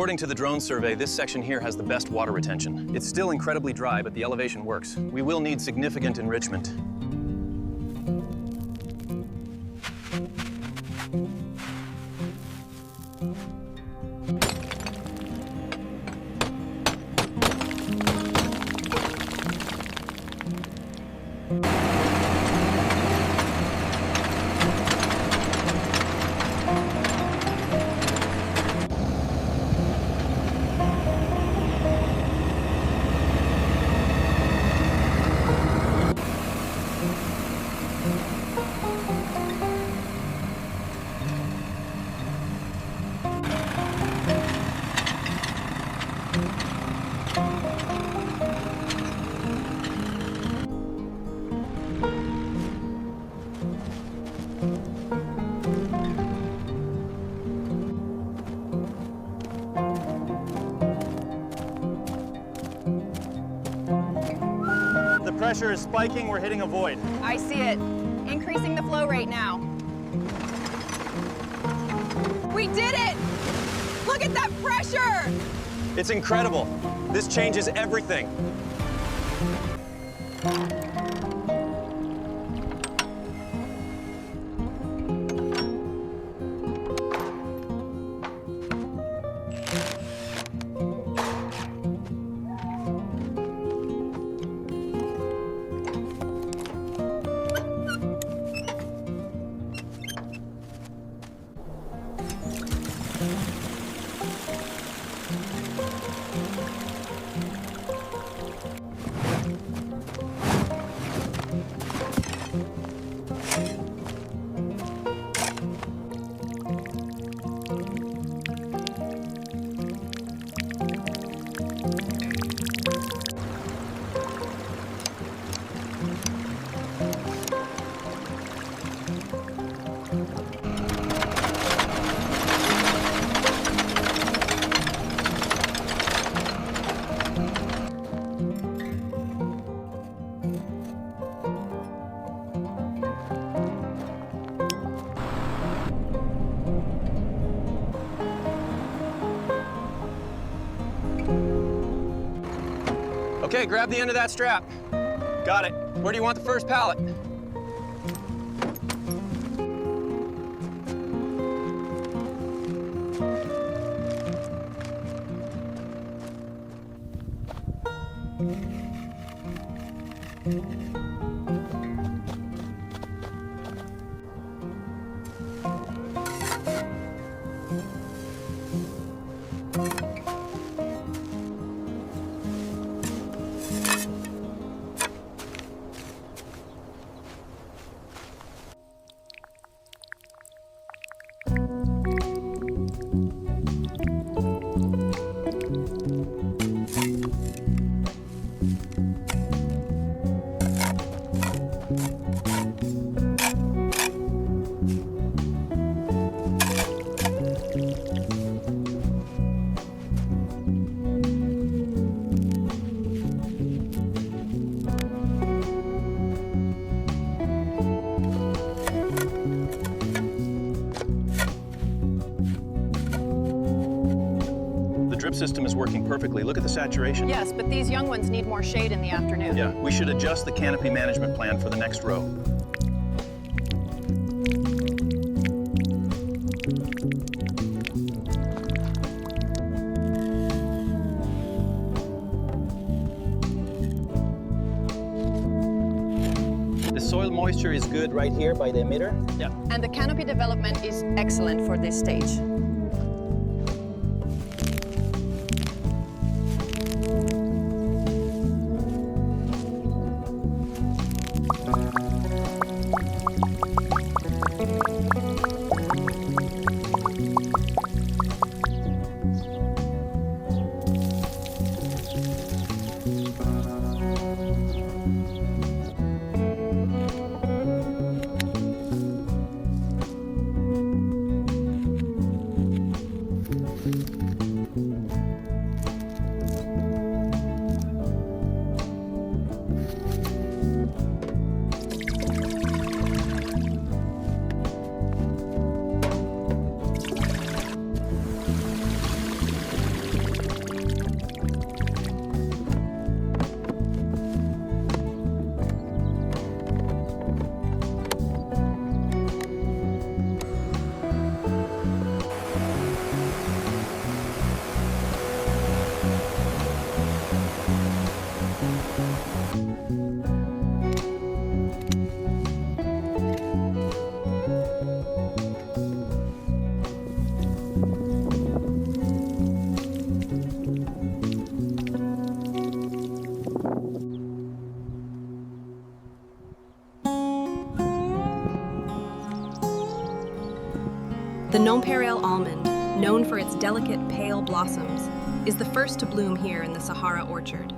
According to the drone survey, this section here has the best water retention. It's still incredibly dry, but the elevation works. We will need significant enrichment. The pressure is spiking, we're hitting a void. I see it. Increasing the flow rate now. We did it! Look at that pressure! It's incredible. This changes everything. Okay, grab the end of that strap. Got it. Where do you want the first pallet? Drip system is working perfectly. Look at the saturation. Yes, but these young ones need more shade in the afternoon. Yeah, we should adjust the canopy management plan for the next row. The soil moisture is good right here by the emitter. Yeah. And the canopy development is excellent for this stage. The nonpareil almond, known for its delicate, pale blossoms, is the first to bloom here in the Sahara orchard.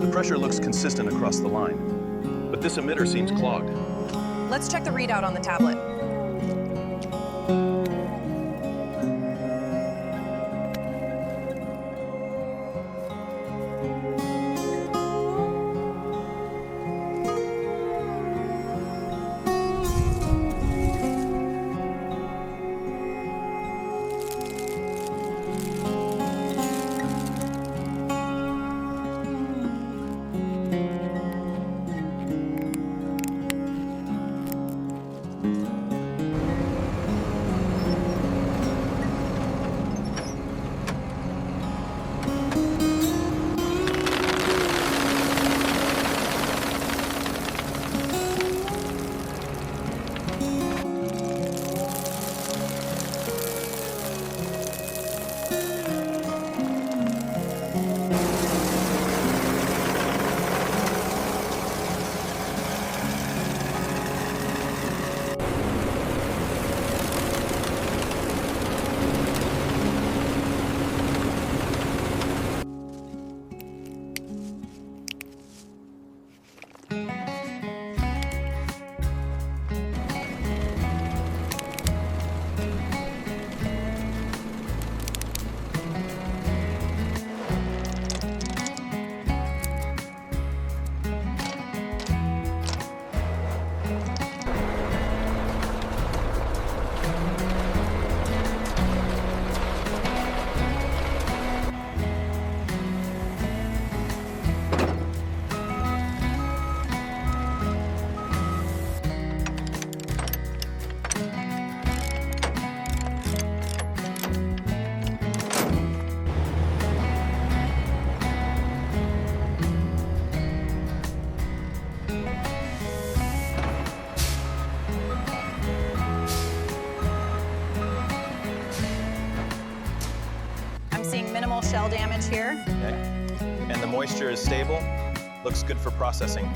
The pressure looks consistent across the line, but this emitter seems clogged. Let's check the readout on the tablet. Seeing minimal shell damage here. Okay. And the moisture is stable. Looks good for processing.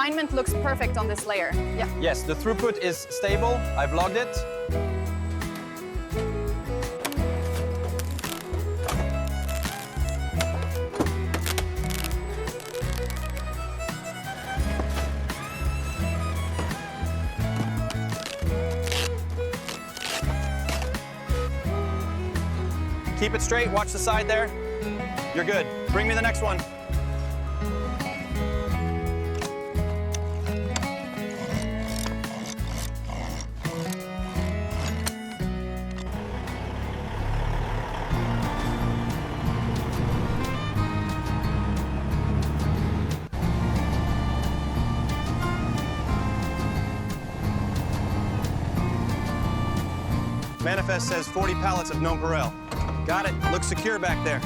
alignment looks perfect on this layer. Yeah. Yes, the throughput is stable. I've logged it. Keep it straight, watch the side there. You're good. Bring me the next one. Manifest says 40 pallets of nonpareil. Got it. Looks secure back there.